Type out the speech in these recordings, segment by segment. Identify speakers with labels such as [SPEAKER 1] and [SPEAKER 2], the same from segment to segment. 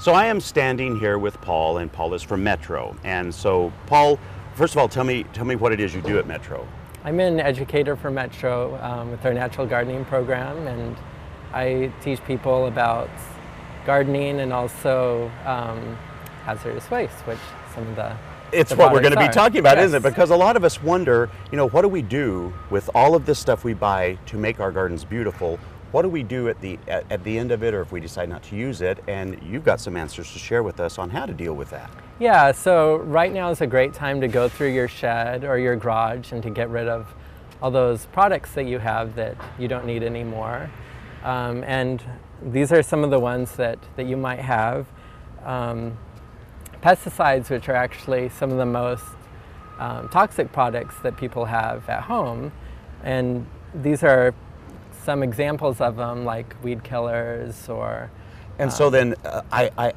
[SPEAKER 1] So I am standing here with Paul, and Paul is from Metro. And so, Paul, first of all, tell me what it is you do at Metro.
[SPEAKER 2] I'm an educator for Metro with our natural gardening program, and I teach people about gardening and also hazardous waste, which some of the
[SPEAKER 1] It's what we're going to be talking about,
[SPEAKER 2] yes.
[SPEAKER 1] isn't it? Because a lot of us wonder, what do we do with all of this stuff we buy to make our gardens beautiful? What do we do at the end of it, or if we decide not to use it? And you've got some answers to share with us on how to deal with that.
[SPEAKER 2] Yeah, so right now is a great time to go through your shed or your garage and to get rid of all those products that you have that you don't need anymore. And these are some of the ones that you might have. Pesticides, which are actually some of the most toxic products that people have at home. And these are some examples of them, like weed killers or...
[SPEAKER 1] And so then I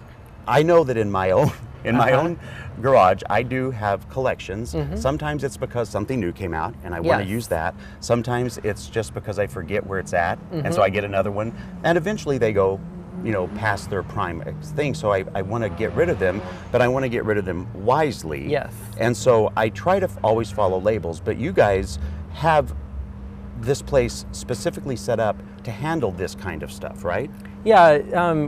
[SPEAKER 1] know that in my own garage, I do have collections. Sometimes it's because something new came out and I want to use that. Sometimes it's just because I forget where it's at, and so I get another one. And eventually they go, past their prime thing. So I want to get rid of them, but I want to get rid of them wisely.
[SPEAKER 2] Yes.
[SPEAKER 1] And so I try to always follow labels, but you guys have this place specifically set up to handle this kind of stuff, right?
[SPEAKER 2] Yeah,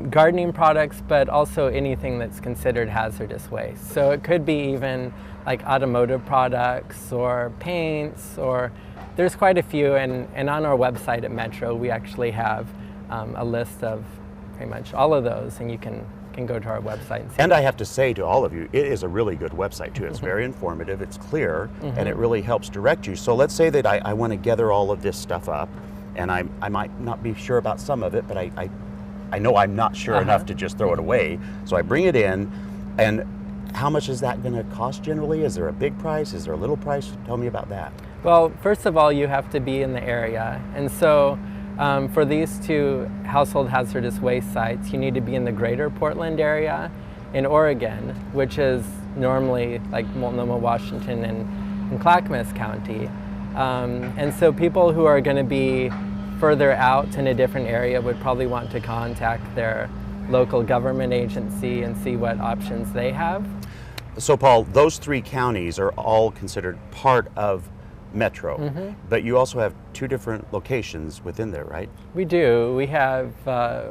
[SPEAKER 2] gardening products, but also anything that's considered hazardous waste. So it could be even like automotive products or paints, or there's quite a few. And on our website at Metro, we actually have a list of pretty much all of those, and you can go to our website and see.
[SPEAKER 1] And I have to say to all of you, it is a really good website too. It's very informative, it's clear, and it really helps direct you. So let's say that I want to gather all of this stuff up, and I might not be sure about some of it, but I know I'm not sure enough to just throw it away. So I bring it in, and how much is that going to cost generally? Is there a big price? Is there a little price? Tell me about that.
[SPEAKER 2] Well, first of all, you have to be in the area. And so for these two household hazardous waste sites, you need to be in the greater Portland area in Oregon, which is normally like Multnomah, Washington, and Clackamas County. And so people who are going to be further out in a different area would probably want to contact their local government agency and see what options they have.
[SPEAKER 1] So Paul, those three counties are all considered part of Metro, but you also have two different locations within there, right?
[SPEAKER 2] We do. We have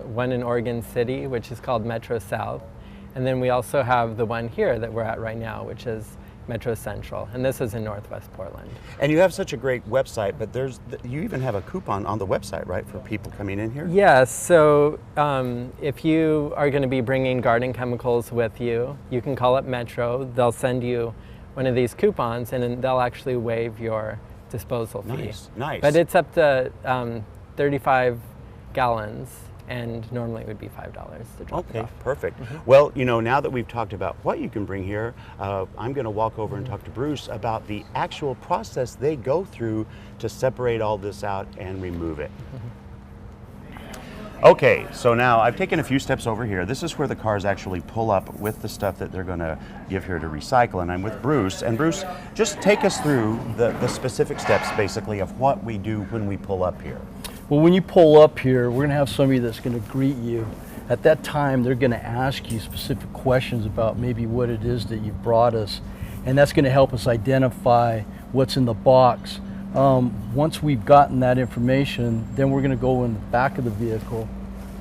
[SPEAKER 2] one in Oregon City, which is called Metro South, and then we also have the one here that we're at right now, which is Metro Central, and this is in Northwest Portland.
[SPEAKER 1] And you have such a great website, but you even have a coupon on the website, right, for people coming in here?
[SPEAKER 2] Yes, so if you are going to be bringing garden chemicals with you, you can call up Metro. They'll send you one of these coupons, and then they'll actually waive your disposal fee.
[SPEAKER 1] Nice.
[SPEAKER 2] But it's up to 35 gallons, and normally it would be $5 to drop it
[SPEAKER 1] Okay,
[SPEAKER 2] off.
[SPEAKER 1] perfect. Well, now that we've talked about what you can bring here, I'm going to walk over and talk to Bruce about the actual process they go through to separate all this out and remove it. Okay, so now I've taken a few steps over here. This is where the cars actually pull up with the stuff that they're going to give here to recycle, and I'm with Bruce. And Bruce, just take us through the specific steps, basically, of what we do when we pull up here.
[SPEAKER 3] Well, when you pull up here, we're going to have somebody that's going to greet you. At that time, they're going to ask you specific questions about maybe what it is that you've brought us, and that's going to help us identify what's in the box. Once we've gotten that information, then we're going to go in the back of the vehicle,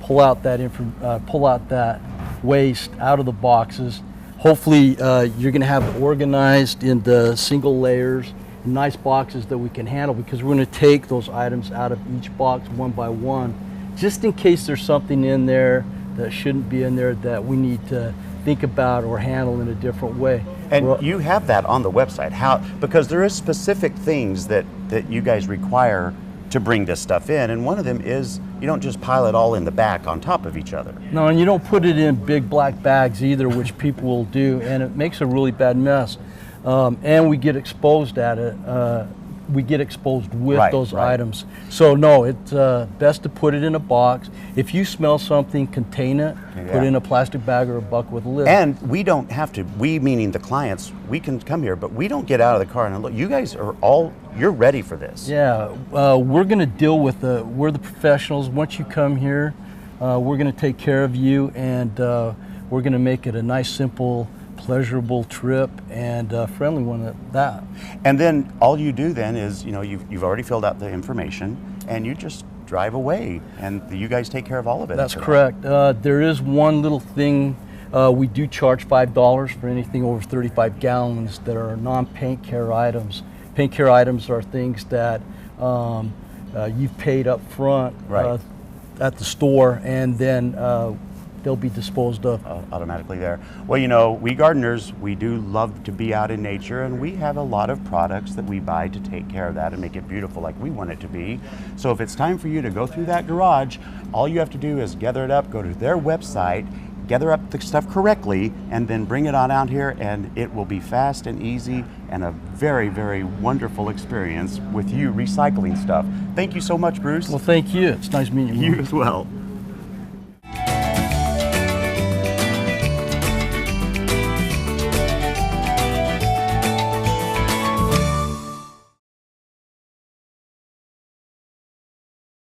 [SPEAKER 3] pull out that waste out of the boxes. Hopefully, you're going to have it organized into single layers, nice boxes that we can handle, because we're going to take those items out of each box one by one, just in case there's something in there that shouldn't be in there that we need to think about or handle in a different way.
[SPEAKER 1] And you have that on the website, because there is specific things that you guys require to bring this stuff in, and one of them is you don't just pile it all in the back on top of each other.
[SPEAKER 3] No, and you don't put it in big black bags either, which people will do, and it makes a really bad mess. And we get exposed at it. We get exposed with those items. So no, it's best to put it in a box. If you smell something, contain it, put it in a plastic bag or a bucket with a lid.
[SPEAKER 1] And we don't have to, we meaning the clients, we can come here, but we don't get out of the car and look. You guys are you're ready for this.
[SPEAKER 3] Yeah, we're gonna deal with we're the professionals. Once you come here, we're gonna take care of you, and we're going to make it a nice, simple, pleasurable trip and a friendly one at that.
[SPEAKER 1] And then all you do then is, you know, you've already filled out the information and you just drive away and you guys take care of all of it.
[SPEAKER 3] That's correct. There is one little thing. We do charge $5 for anything over 35 gallons that are non-paint care items. Paint care items are things that you've paid up front
[SPEAKER 1] Right.
[SPEAKER 3] at the store, and then they'll be disposed of.
[SPEAKER 1] Automatically there. Well, you know, we gardeners, we do love to be out in nature, and we have a lot of products that we buy to take care of that and make it beautiful like we want it to be. So if it's time for you to go through that garage, all you have to do is gather it up, go to their website, gather up the stuff correctly, and then bring it on out here, and it will be fast and easy and a very, very wonderful experience with you recycling stuff. Thank you so much, Bruce.
[SPEAKER 3] Well, thank you. It's nice meeting you.
[SPEAKER 1] You as well.